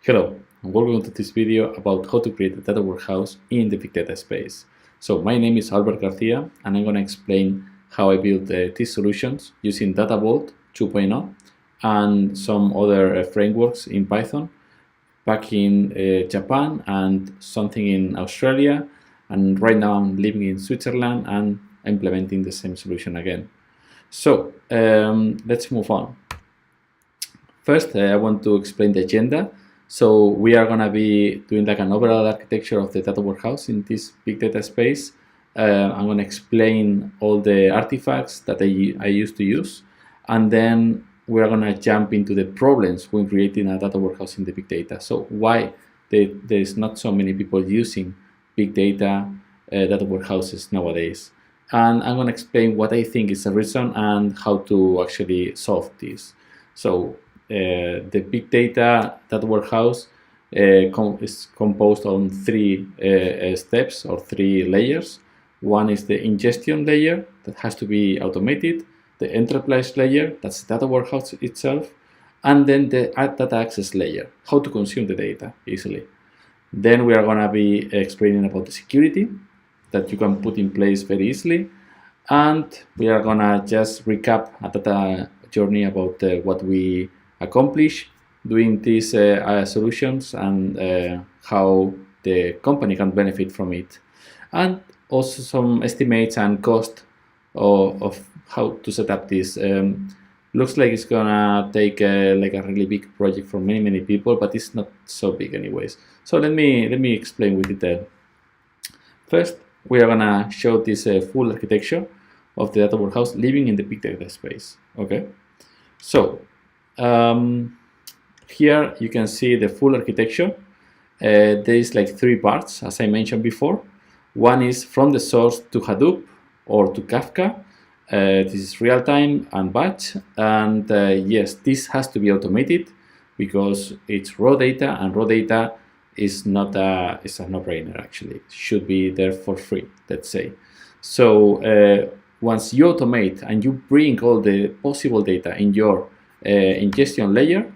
Hello, and welcome to this video about how to create a data warehouse in the big data space. So my name is Albert Garcia, and I'm going to explain how I built these solutions using Data Vault 2.0 and some other frameworks in Python back in Japan and something in Australia. And right now I'm living in Switzerland and implementing the same solution again. So let's move on. First, I want to explain the agenda. So we are going to be doing like an overall architecture of the data warehouse in this big data space. I'm going to explain all the artifacts that I used to use. And then we're going to jump into the problems when creating a data warehouse in the big data. So why there's not so many people using big data data warehouses nowadays. And I'm going to explain what I think is the reason and how to actually solve this. So the big data warehouse is composed on three steps or three layers. One is the ingestion layer that has to be automated, the enterprise layer, that's the data warehouse itself, and then the data access layer, how to consume the data easily. Then we are going to be explaining about the security that you can put in place very easily, and we are going to just recap a data journey about what we accomplish doing these solutions and how the company can benefit from it, and also some estimates and cost of how to set up this. Looks like it's gonna take like a really big project for many people, but it's not so big anyways. So let me explain with detail. First, we are gonna show this full architecture of the data warehouse living in the big data space. Okay, so here you can see the full architecture. There is like three parts, as I mentioned before. One is from the source to Hadoop or to Kafka. This is real-time and batch, and yes, this has to be automated because it's raw data, and raw data is not it's a no-brainer actually. It should be there for free, let's say. So once you automate and you bring all the possible data in your ingestion layer,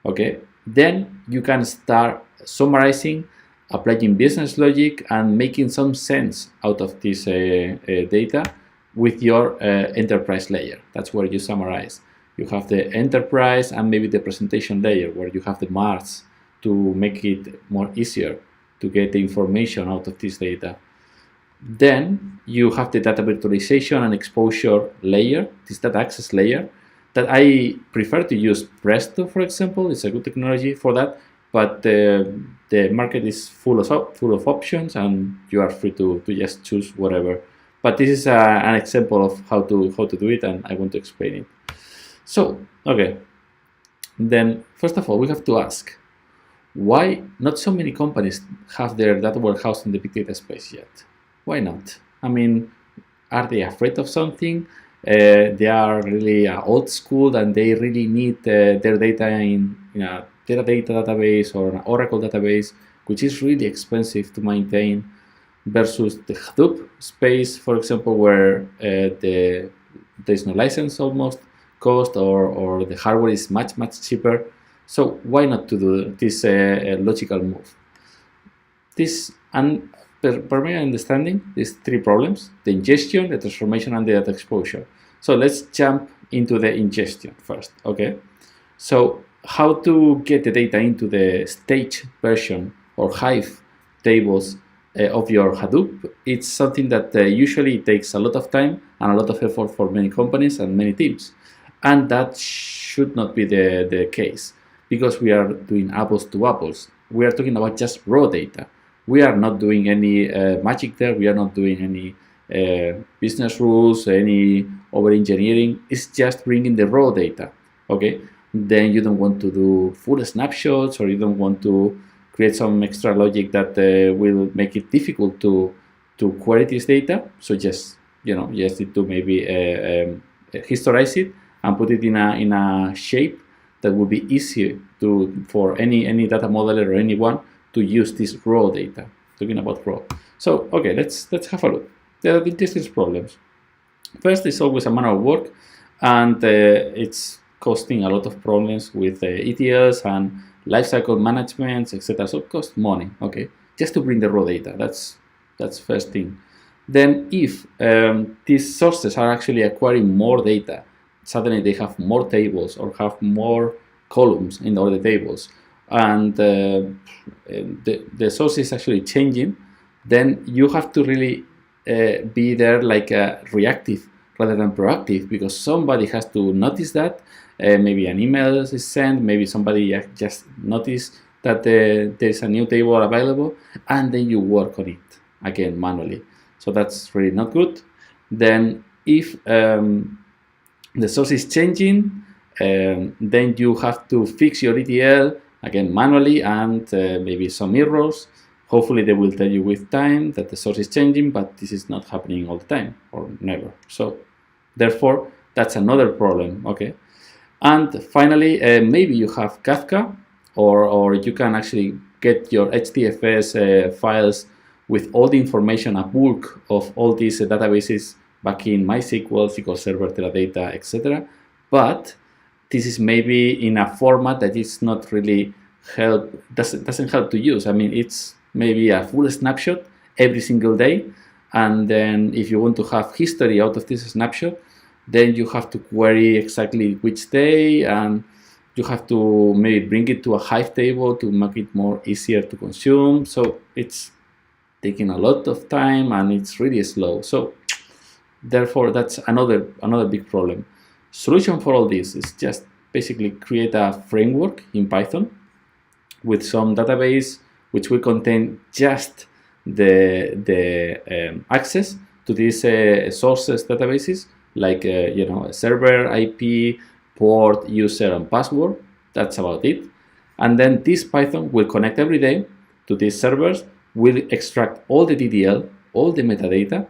okay, then you can start summarizing, applying business logic, and making some sense out of this data with your enterprise layer. That's where you summarize. You have the enterprise and maybe the presentation layer where you have the marks to make it more easier to get the information out of this data. Then you have the data virtualization and exposure layer, this data access layer, that I prefer to use Presto, for example. It's a good technology for that, but the market is full of options, and you are free to just choose whatever. But this is an example of how to do it, and I want to explain it. So, okay. Then, first of all, we have to ask, why not so many companies have their data warehouse in the big data space yet? Why not? I mean, are they afraid of something? They are really old school and they really need their data in a Teradata database or an Oracle database, which is really expensive to maintain, versus the Hadoop space, for example, where there's no license almost cost, or the hardware is much cheaper. So why not to do this logical move? This, and per my understanding, these three problems: the ingestion, the transformation, and the data exposure. So let's jump into the ingestion first, okay? So how to get the data into the stage version or Hive tables of your Hadoop? It's something that usually takes a lot of time and a lot of effort for many companies and many teams. And that should not be the case, because we are doing apples to apples. We are talking about just raw data. We are not doing any magic there. We are not doing any business rules, any over engineering. It's just bringing the raw data, okay? Then you don't want to do full snapshots, or you don't want to create some extra logic that will make it difficult to query this data. So just, just need to maybe historize it and put it in a shape that will be easier for any data modeler or anyone to use this raw data. Talking about raw. So okay, let's have a look. There are these problems. First, it's always a manual work, and it's costing a lot of problems with ETLs and lifecycle management, etc. So it costs money, okay, just to bring the raw data. That's first thing. Then if these sources are actually acquiring more data, suddenly they have more tables or have more columns in all the tables, and the source is actually changing, then you have to really be there like reactive rather than proactive, because somebody has to notice that. Maybe an email is sent, maybe somebody just noticed that there's a new table available, and then you work on it again manually. So that's really not good. Then if the source is changing, then you have to fix your ETL again manually, and maybe some errors. Hopefully they will tell you with time that the source is changing, but this is not happening all the time or never. So therefore, that's another problem, okay? And finally, maybe you have Kafka, or you can actually get your HDFS files with all the information, a bulk of all these databases back in MySQL, SQL Server, Teradata, etc. But this is maybe in a format that is not really doesn't help to use. I mean, it's maybe a full snapshot every single day, and then if you want to have history out of this snapshot, then you have to query exactly which day, and you have to maybe bring it to a Hive table to make it more easier to consume. So it's taking a lot of time and it's really slow. So therefore, that's another big problem. Solution for all this is just basically create a framework in Python with some database which will contain just the access to these sources databases, like a server, IP, port, user, and password. That's about it. And then this Python will connect every day to these servers, will extract all the DDL, all the metadata,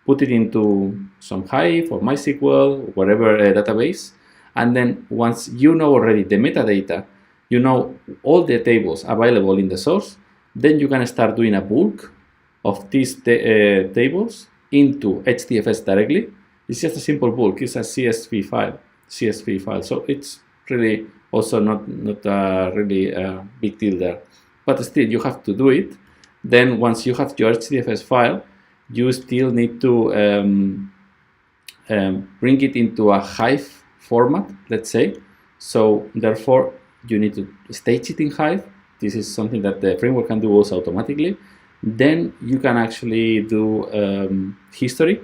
put it into some Hive or MySQL, whatever database. And then once you know already the metadata, you know all the tables available in the source, then you can start doing a bulk of these tables into HDFS directly. It's just a simple bulk. It's a CSV file. So it's really also not really a big deal there. But still, you have to do it. Then once you have your HDFS file, you still need to bring it into a Hive format, let's say. So therefore, you need to stage it in Hive. This is something that the framework can do also automatically. Then you can actually do history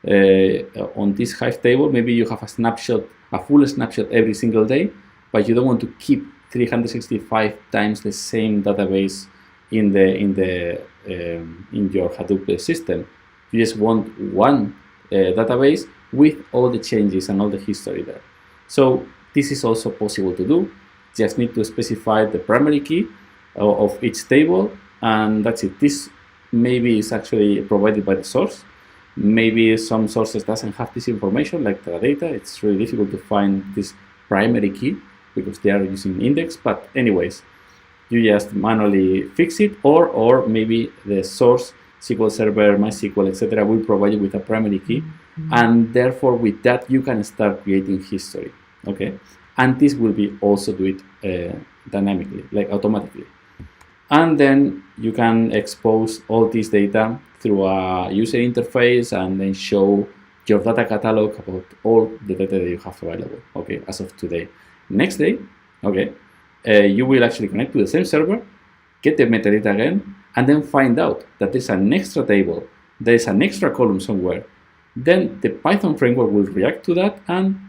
on this Hive table. Maybe you have a snapshot, a full snapshot every single day, but you don't want to keep 365 times the same database in your Hadoop system. You just want one database with all the changes and all the history there. So this is also possible to do. Just need to specify the primary key of each table, and that's it. This maybe is actually provided by the source. Maybe some sources doesn't have this information, like Teradata. It's really difficult to find this primary key because they are using index. But anyways, you just manually fix it, or maybe the source, SQL Server, MySQL, etc., will provide you with a primary key, and therefore with that you can start creating history. Okay, and this will be also do it dynamically, like automatically. And then you can expose all this data through a user interface and then show your data catalog about all the data that you have available, okay, as of today. Next day, okay, you will actually connect to the same server, get the metadata again, and then find out that there's an extra table, there's an extra column somewhere. Then the Python framework will react to that and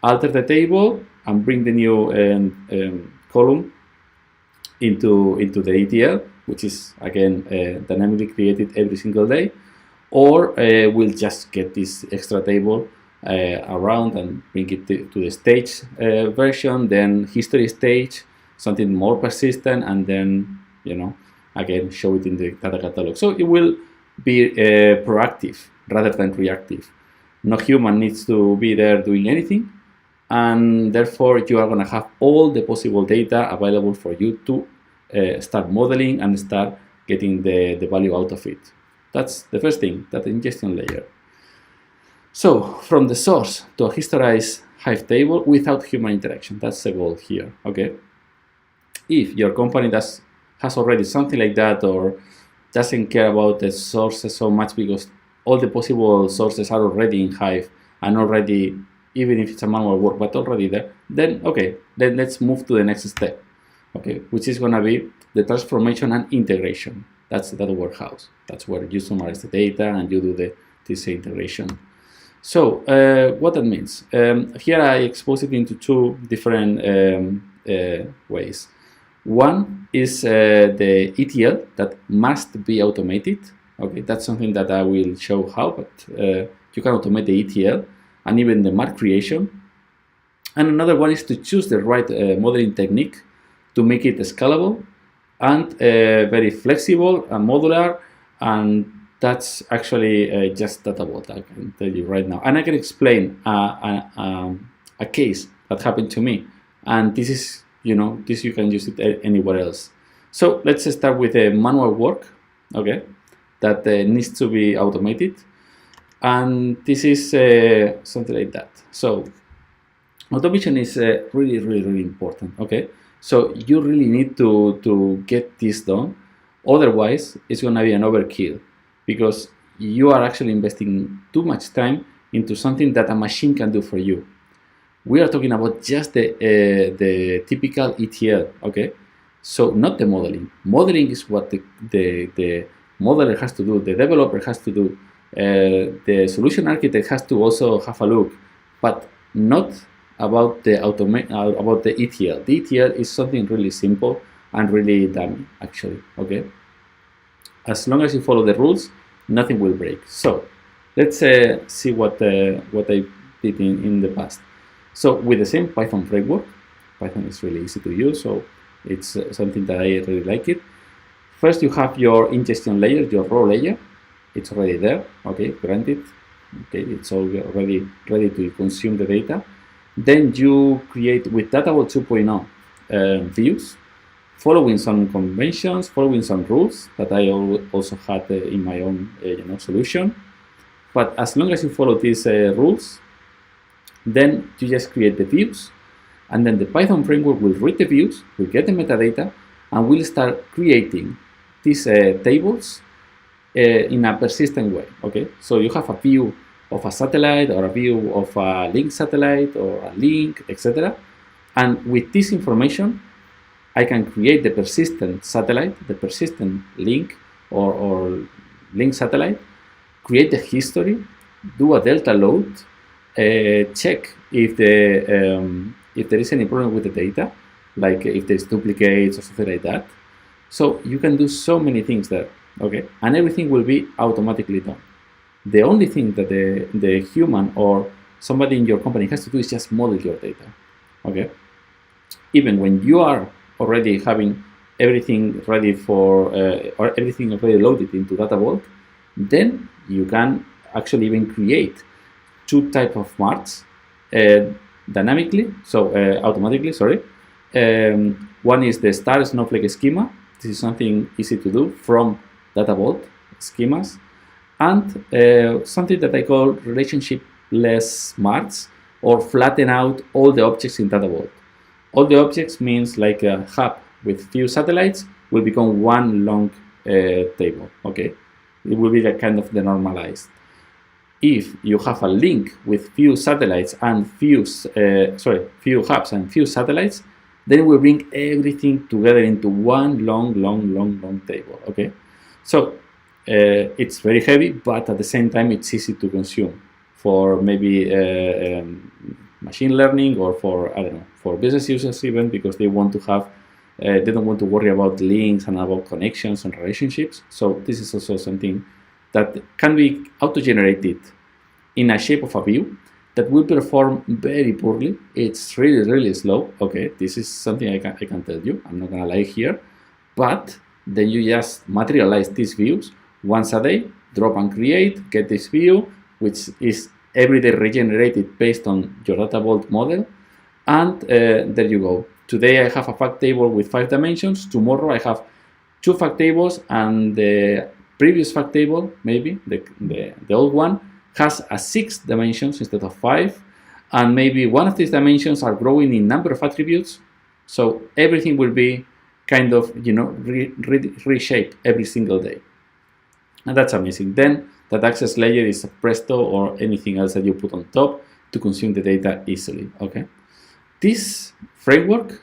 alter the table and bring the new column into the ETL, which is again dynamically created every single day, or we'll just get this extra table around and bring it to the stage version, then history stage, something more persistent, and then again show it in the data catalog. So it will be proactive rather than reactive. No human needs to be there doing anything, and therefore you are going to have all the possible data available for you to start modeling and start getting the value out of it. That's the first thing, that ingestion layer. So from the source to a historized Hive table without human interaction, that's the goal here. Okay. If your company has already something like that, or doesn't care about the sources so much because all the possible sources are already in Hive and already, even if it's a manual work, but already there, then okay, then let's move to the next step, okay, which is going to be the transformation and integration. That's the data warehouse. That's where you summarize the data and you do this integration. So what that means, here I expose it into two different ways. One is the ETL that must be automated. Okay, that's something that I will show how, but you can automate the ETL and even the mark creation. And another one is to choose the right modeling technique to make it scalable and very flexible and modular, and that's actually just Data Vault, I can tell you right now. And I can explain a case that happened to me, and this is, this you can use it anywhere else. So let's start with a manual work, okay, that needs to be automated, and this is something like that. So automation is really, really, really important, okay? So you really need to get this done, otherwise it's going to be an overkill, because you are actually investing too much time into something that a machine can do for you. We are talking about just the typical ETL, okay? So not the modeling. Modeling is what the modeler has to do, the developer has to do, the solution architect has to also have a look, but not about the ETL. The ETL is something really simple and really dummy, actually, okay? As long as you follow the rules, nothing will break. So let's see what I did in the past. So with the same Python framework, Python is really easy to use, so it's something that I really like it. First, you have your ingestion layer, your raw layer. It's already there, okay, granted. Okay, it's already ready to consume the data. Then you create with Data Vault 2.0 views, following some conventions, following some rules that I also had in my own solution. But as long as you follow these rules, then you just create the views, and then the Python framework will read the views, will get the metadata, and will start creating these tables in a persistent way. Okay, so you have a view of a satellite, or a view of a link satellite, or a link, etc. And with this information, I can create the persistent satellite, the persistent link, or link satellite, create the history, do a delta load, check if there is any problem with the data, like if there's duplicates or something like that. So you can do so many things there, okay? And everything will be automatically done. The only thing that the human or somebody in your company has to do is just model your data, okay? Even when you are already having everything ready for, or everything already loaded into Data Vault, then you can actually even create two types of marks dynamically, so automatically, sorry. One is the star snowflake schema. This is something easy to do from Data Vault schemas. And something that I call relationship-less marks, or flatten out all the objects in Data Vault. All the objects means like a hub with few satellites will become one long table, okay? It will be like kind of the normalized. If you have a link with few satellites and few hubs and few satellites, then we bring everything together into one long table, okay? So it's very heavy, but at the same time, it's easy to consume for maybe machine learning, or for, I don't know, for business users even, because they want to have, they don't want to worry about links and about connections and relationships. So this is also something that can be auto-generated in a shape of a view that will perform very poorly. It's really slow. Okay, this is something I can tell you. I'm not gonna lie here, but then you just materialize these views once a day, drop and create, get this view, which is every day regenerated based on your Data Vault model, and there you go. Today I have a fact table with 5 dimensions. Tomorrow I have 2 fact tables, and the previous fact table, maybe the old one, has a 6 dimensions instead of 5, and maybe one of these dimensions are growing in number of attributes. So everything will be kind of, reshape every single day. And that's amazing. Then that access layer is a Presto or anything else that you put on top to consume the data easily. Okay. This framework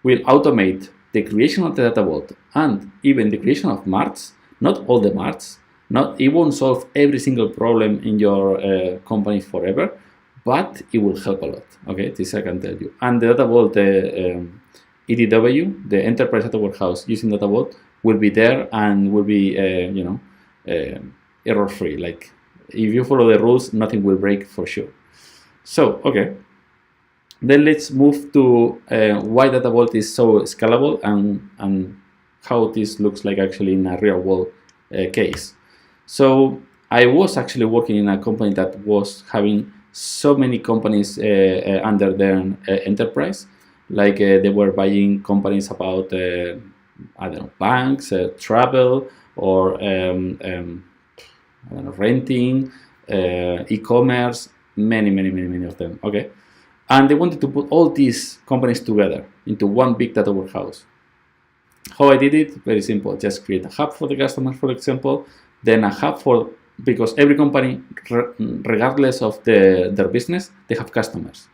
will automate the creation of the data vault and even the creation of marts. Not all the marts. It won't solve every single problem in your company forever, but it will help a lot. Okay, this I can tell you. And the data vault, EDW, the enterprise data warehouse using data vault, will be there and will be error free. Like if you follow the rules, nothing will break for sure. So okay, then let's move to why data vault is so scalable and how this looks like actually in a real world case. So I was actually working in a company that was having so many companies under their enterprise. Like they were buying companies about I don't know, banks, travel, or I don't know, renting, e-commerce, many of them. Okay, and they wanted to put all these companies together into one big data warehouse. How I did it? Very simple. Just create a hub for the customer, for example, then a hub for, because every company, regardless of their business, they have customers.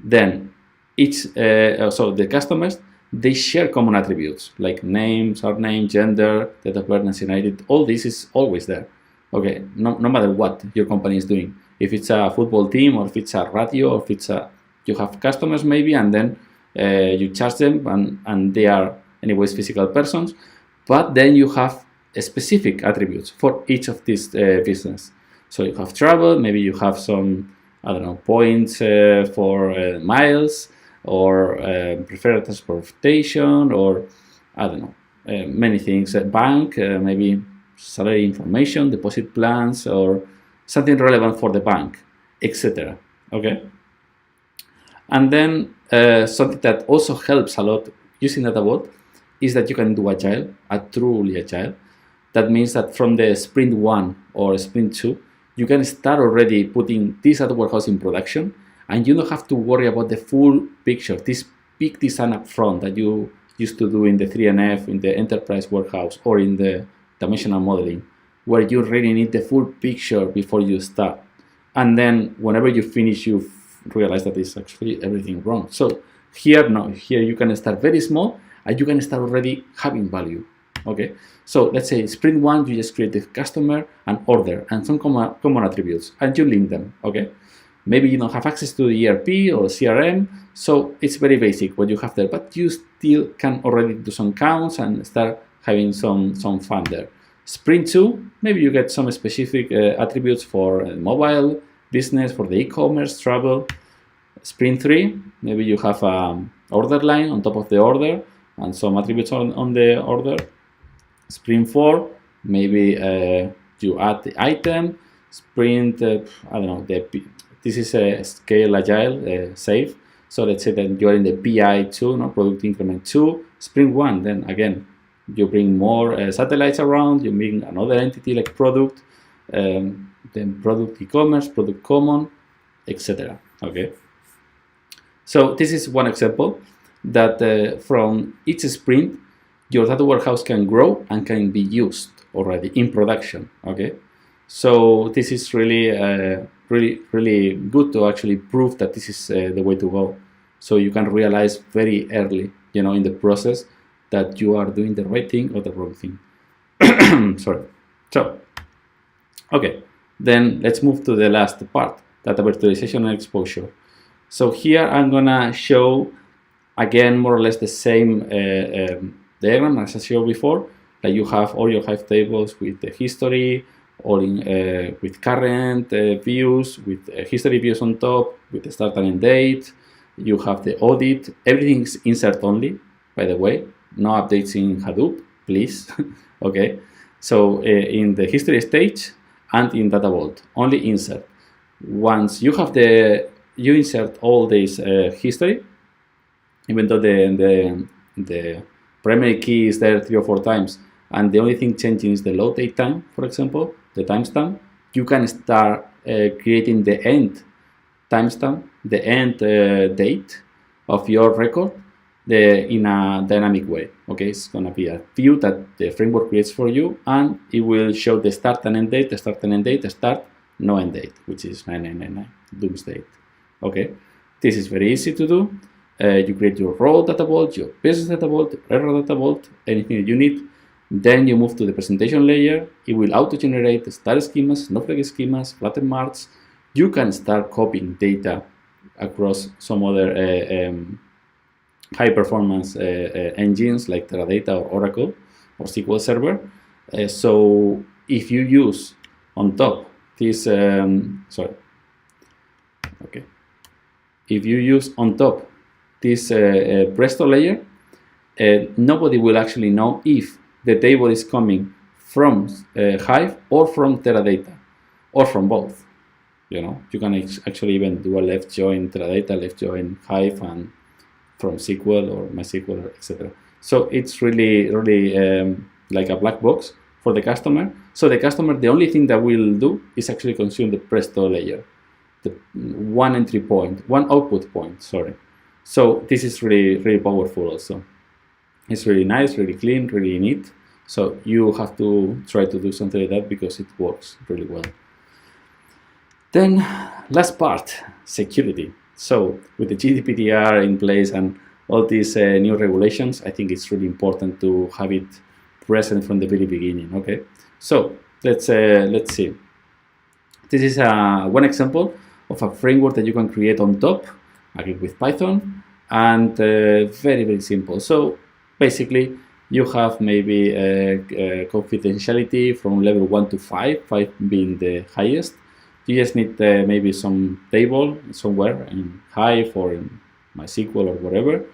Then each, so the customers, they share common attributes like name, surname, gender, date of birth, nationality. All this is always there. Okay, no matter what your company is doing. If it's a football team, or if it's a radio, or if it's you have customers maybe, and then you charge them, and they are anyways physical persons, but then you have specific attributes for each of these business. So you have travel, maybe you have some, I don't know, points for miles, or preferred transportation, or I don't know, many things. Bank, maybe salary information, deposit plans, or something relevant for the bank, etc. Okay. And then something that also helps a lot using data vault is that you can do agile, truly agile. That means that from the sprint 1 or sprint 2, you can start already putting this data warehouse in production, and you don't have to worry about the full picture, this big design up front that you used to do in the 3NF, in the enterprise warehouse, or in the dimensional modeling, where you really need the full picture before you start. And then whenever you finish, you realize that it's actually everything wrong. So here, no, here you can start very small, and you can start already having value. Okay, so let's say sprint 1, you just create the customer and order and some common attributes, and you link them. Okay, maybe you don't have access to the ERP or CRM, so it's very basic what you have there, but you still can already do some counts and start having some fun there. Sprint 2, maybe you get some specific attributes for mobile, business, for the e-commerce, travel. Sprint 3, maybe you have an order line on top of the order and some attributes on the order. Sprint 4, maybe you add the item. Sprint, I don't know, this is a scale agile, safe. So let's say that you're in the PI2, no, product increment 2. Sprint 1, then again, you bring more satellites around, you bring another entity like product, then product e-commerce, product common, etc. Okay. So this is one example that from each sprint, your data warehouse can grow and can be used already in production. Okay. So this is really, really good to actually prove that this is the way to go. So you can realize very early, in the process, that you are doing the right thing or the wrong thing. Sorry. So, okay, then let's move to the last part, data virtualization and exposure. So here I'm gonna show again more or less the same diagram as I showed before. Like you have all your Hive tables with the history, or with current views, with history views on top, with the start and end date. You have the audit. Everything's insert only, by the way. No updates in Hadoop, please. Okay. So in the history stage and in data vault, only insert. Once you have you insert all this history, even though the primary key is there 3 or 4 times, and the only thing changing is the load date time, for example, the timestamp, you can start creating the end timestamp, the end date of your record in a dynamic way. Okay, it's going to be a view that the framework creates for you, and it will show the start and end date, the start and end date, the start, no end date, which is 9999, doomsday. Okay, this is very easy to do. You create your raw data vault, your business data vault, your error data vault, anything that you need. Then you move to the presentation layer. It will auto-generate star schemas, snowflake schemas, flatten marks. You can start copying data across some other high-performance engines like Teradata or Oracle or SQL Server. So if you use on top this, if you use on top this Presto layer, nobody will actually know if the table is coming from Hive or from Teradata or from both. You know, you can actually even do a left join Teradata, left join Hive, and from SQL or MySQL, etc. So it's really like a black box for the customer. So the customer, the only thing that will do is actually consume the Presto layer, the one entry point, one output point, sorry. So this is really powerful also. It's really nice, really clean, really neat. So you have to try to do something like that because it works really well. Then last part, security. So with the GDPR in place and all these new regulations, I think it's really important to have it present from the very beginning. Okay, so let's see. This is one example of a framework that you can create on top, again with Python, and very simple. So basically, you have maybe confidentiality from level 1 to 5, 5 being the highest. You just need maybe some table somewhere in Hive or in MySQL or whatever,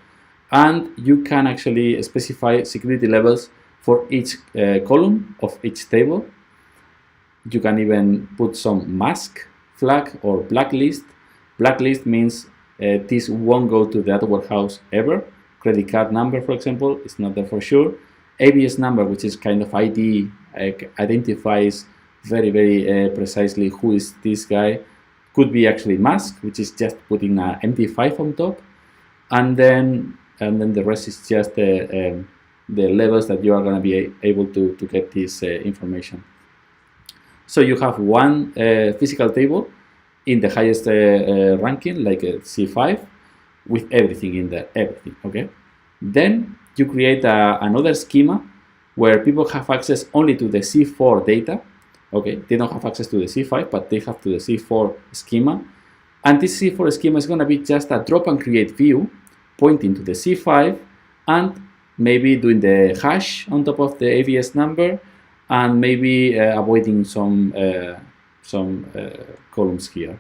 and you can actually specify security levels for each column of each table. You can even put some mask flag or blacklist. Blacklist means this won't go to the data warehouse ever. Credit card number, for example, is not there for sure. ABS number, which is kind of ID, identifies very precisely who is this guy. Could be actually mask, which is just putting an MD5 on top, and then the rest is just the levels that you are going to be able to get this information. So you have one physical table in the highest ranking, like a C5, with everything in there, everything. Okay. Then you create another schema where people have access only to the C4 data. Okay, they don't have access to the C5, but they have to the C4 schema. And this C4 schema is going to be just a drop and create view pointing to the C5 and maybe doing the hash on top of the AVS number and maybe avoiding some columns here.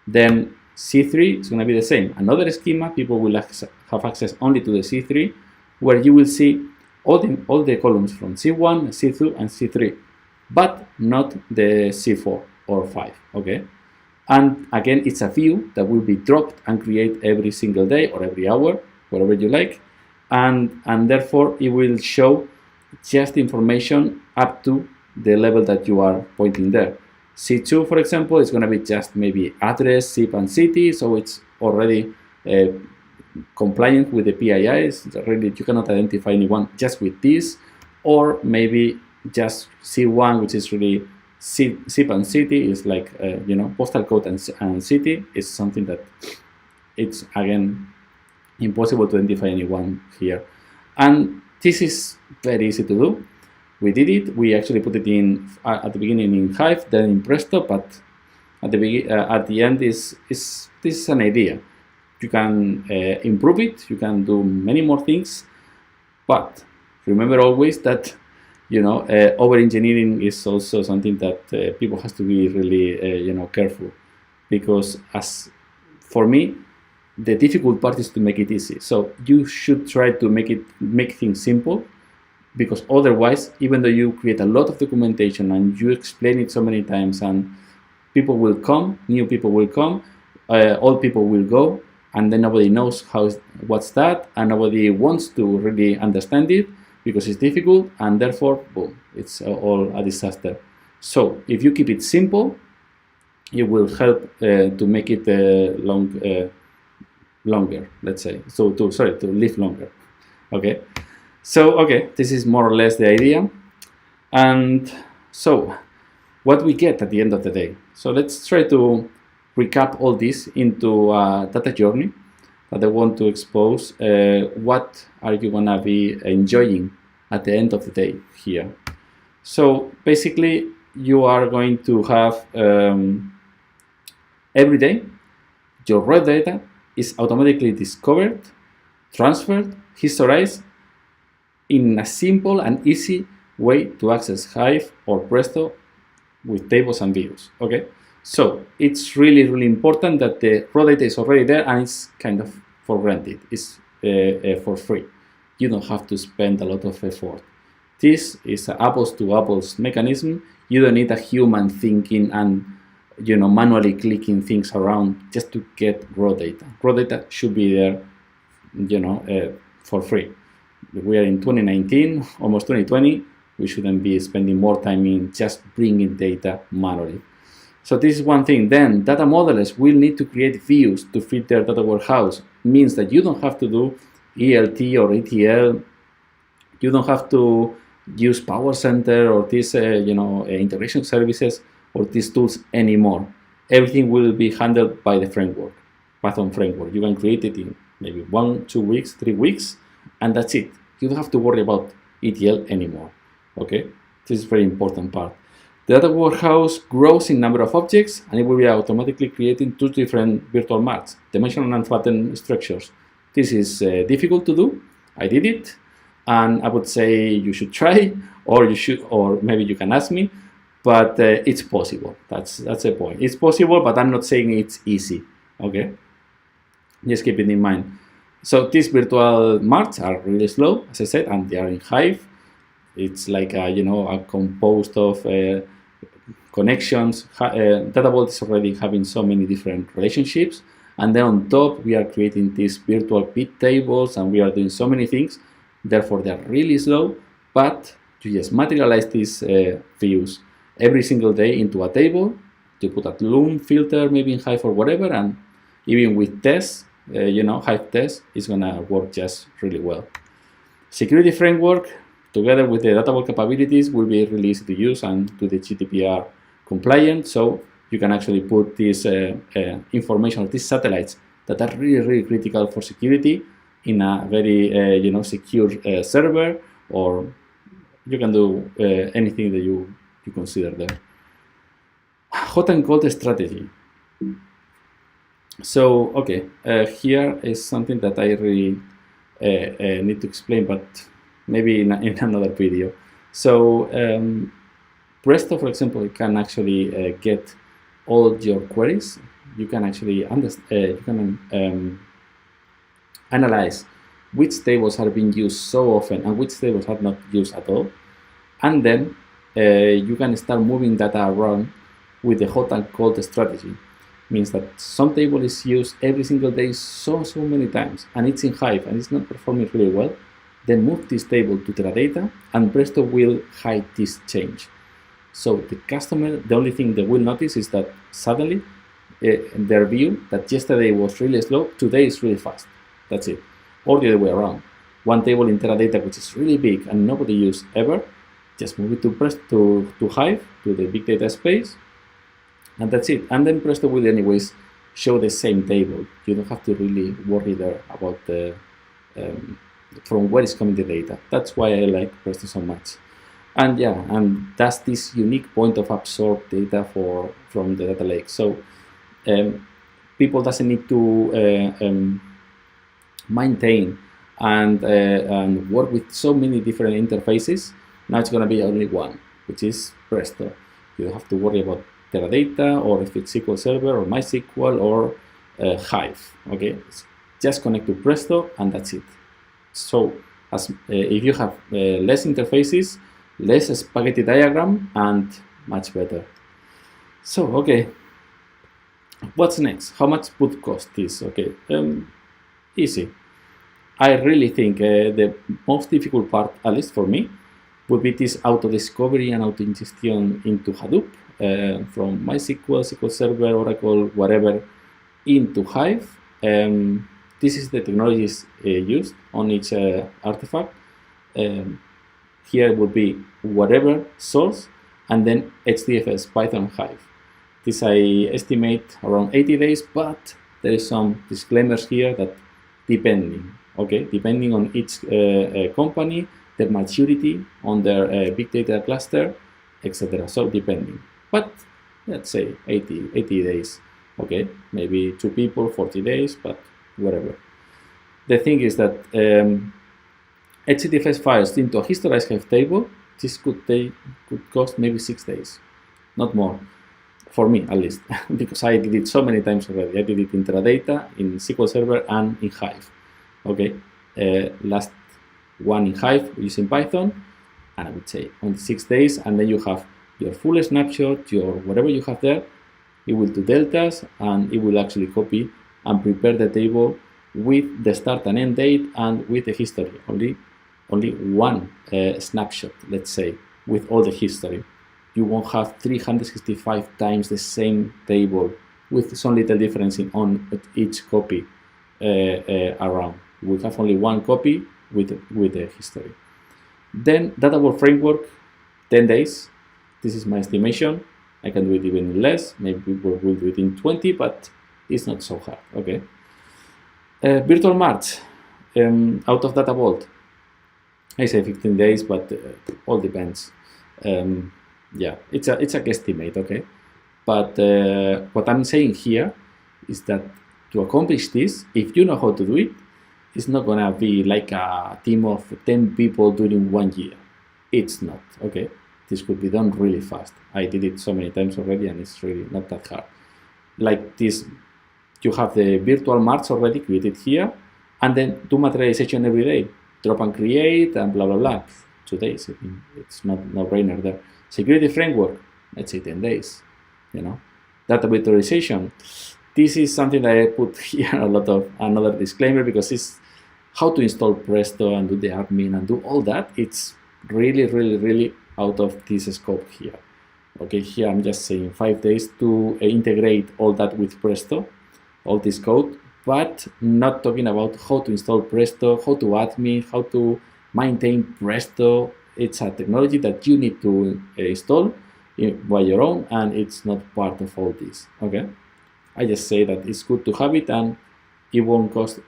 Then C3 is going to be the same. Another schema, people will have access only to the C3, where you will see all the columns from C1, C2, and C3, but not the C4 or 5, okay? And again, it's a view that will be dropped and create every single day or every hour, whatever you like, and therefore it will show just information up to the level that you are pointing there. C2, for example, is going to be just maybe address, zip, and city, so it's already compliant with the PIIs. Really, you cannot identify anyone just with this, or maybe just C1, which is really zip and city, is like postal code and city is something that it's again impossible to identify anyone here. And this is very easy to do. We did it. We actually put it in at the beginning in Hive, then in Presto, but at the end this is an idea. You can improve it. You can do many more things, but remember always that over engineering is also something that people has to be really careful, because as for me, the difficult part is to make it easy. So you should try to make things simple, because otherwise, even though you create a lot of documentation and you explain it so many times, and people will come, new people will come, old people will go, and then nobody knows what's that, and nobody wants to really understand it because it's difficult, and therefore, boom, it's all a disaster. So if you keep it simple, it will help to make it longer, let's say. So to live longer. Okay. So okay, this is more or less the idea. And so what we get at the end of the day. So let's try to recap all this into a data journey that I want to expose. What are you gonna be enjoying at the end of the day here? So basically, you are going to have every day your raw data is automatically discovered, transferred, historized in a simple and easy way to access Hive or Presto with tables and views. Okay, so it's really, really important that the raw data is already there and it's kind of for granted. It's for free. You don't have to spend a lot of effort. This is an apples to apples mechanism. You don't need a human thinking and manually clicking things around just to get raw data. Raw data should be there, for free. We are in 2019, almost 2020. We shouldn't be spending more time in just bringing data manually. So this is one thing. Then data modelers will need to create views to fit their data warehouse. Means that you don't have to do ELT or ETL. You don't have to use Power Center or these integration services or these tools anymore. Everything will be handled by the framework, Python framework. You can create it in maybe 1, 2 weeks, 3 weeks, and that's it. You don't have to worry about ETL anymore. Okay, this is a very important part. The data warehouse grows in number of objects, and it will be automatically creating 2 different virtual marts, dimensional and flattened structures. This is difficult to do. I did it, and I would say you should try, or maybe you can ask me, but it's possible. That's the point. It's possible, but I'm not saying it's easy. Okay, just keep it in mind. So these virtual marts are really slow, as I said, and they are in Hive. It's like a composed of connections. Data Vault is already having so many different relationships, and then on top we are creating these virtual pit tables, and we are doing so many things. Therefore, they are really slow, but you just materialize these views every single day into a table. You put a Loom filter, maybe in Hive or whatever, and even with tests, Hive tests, is gonna work just really well. Security framework, together with the data vault capabilities, will be really easy to use and to the GDPR compliant. So you can actually put this information of these satellites that are really, really critical for security in a very secure server, or you can do anything that you consider there. Hot and cold strategy. So okay, here is something that I really need to explain, but maybe in another video. So Presto, for example, can actually get all your queries. You can actually analyze which tables are being used so often and which tables are not used at all, and then you can start moving data around with the hot and cold strategy. Means that some table is used every single day so many times, and it's in Hive and it's not performing really well. Then move this table to Teradata, and Presto will hide this change. So the customer, the only thing they will notice is that suddenly their view that yesterday was really slow, today is really fast. That's it. Or the other way around. One table in Teradata which is really big and nobody used ever, just move it to Presto, to Hive, to the big data space, and that's it. And then Presto will anyways show the same table. You don't have to really worry there about the from where is coming the data. That's why I like Presto so much. And yeah, and that's this unique point of absorb data from the data lake. So people doesn't need to maintain and work with so many different interfaces. Now it's going to be only one, which is Presto. You don't have to worry about Teradata, or if it's SQL Server or MySQL or Hive. Okay, just connect to Presto and that's it. So if you have less interfaces, less spaghetti diagram, and much better. So okay, what's next? How much would cost this? Okay, easy. I really think the most difficult part, at least for me, would be this auto discovery and auto ingestion into Hadoop from MySQL, SQL Server, Oracle, whatever, into Hive. this is the technologies used on each artifact. Here would be whatever source, and then HDFS, Python, Hive. This I estimate around 80 days, but there is some disclaimers here that depending on each company, their maturity on their big data cluster, etc. So depending, but let's say 80 days. Okay, maybe 2 people, 40 days, but whatever. The thing is that HDFS files into a historized Hive table, this could cost maybe 6 days, not more, for me at least, because I did it so many times already. I did it in Teradata, in SQL Server, and in Hive. Okay, last one in Hive using Python, and I would say only 6 days, and then you have your full snapshot, your whatever you have there. It will do deltas, and it will actually copy and prepare the table with the start and end date and with the history. Only one snapshot, let's say, with all the history. You won't have 365 times the same table with some little difference on each copy around. You will have only one copy with the history. Then Data Vault Framework, 10 days. This is my estimation. I can do it even less. Maybe people will do it in 20, but it's not so hard. Okay. Virtual March out of Data Vault. I say 15 days, but all depends. Yeah, it's a guesstimate. Okay, but what I'm saying here is that to accomplish this, if you know how to do it, it's not gonna be like a team of 10 people during 1 year. It's not. Okay. This could be done really fast. I did it so many times already, and it's really not that hard. Like this, you have the virtual marts already created here, and then do materialization every day. Drop and create, and blah, blah, blah. 2 days, it's not no-brainer there. Security framework, let's say 10 days, you know. Data virtualization, this is something that I put here a lot of another disclaimer, because it's how to install Presto and do the admin and do all that. It's really, really, really out of this scope here. Okay, here I'm just saying 5 days to integrate all that with Presto, all this code, but not talking about how to install Presto, how to admin, how to maintain Presto. It's a technology that you need to install by your own, and it's not part of all this. Okay, I just say that it's good to have it, and it won't cost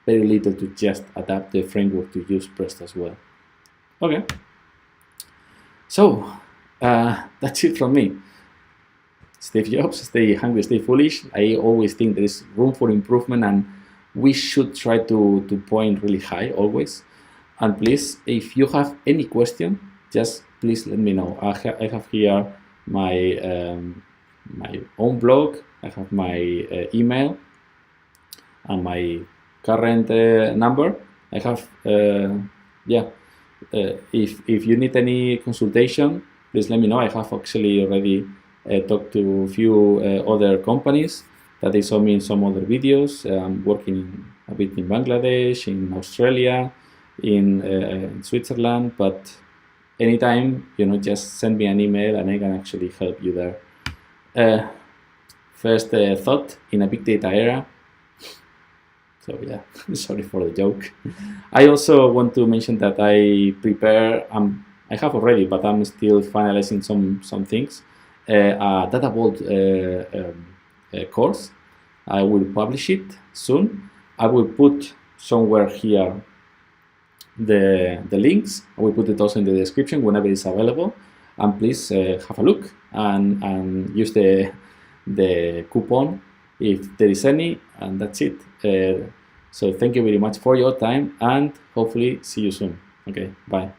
very little to just adapt the framework to use Presto as well. Okay. So that's it from me. Stay Jobs, stay hungry, stay foolish. I always think there is room for improvement, and we should try to point really high always. And please, if you have any question, just please let me know. I have here my my own blog. I have my email and my current number. I have if you need any consultation, please let me know. I have actually already talked to a few other companies that they saw me in some other videos. I'm working a bit in Bangladesh, in Australia, in Switzerland, but anytime, just send me an email and I can actually help you there. First thought in a big data era. So yeah, sorry for the joke. I also want to mention that I prepare, I have already, but I'm still finalizing some things. A Data Vault course. I will publish it soon. I will put somewhere here the links. I will put it also in the description whenever it's available. And please have a look and use the coupon if there is any, and that's it. So thank you very much for your time, and hopefully see you soon. Okay, bye.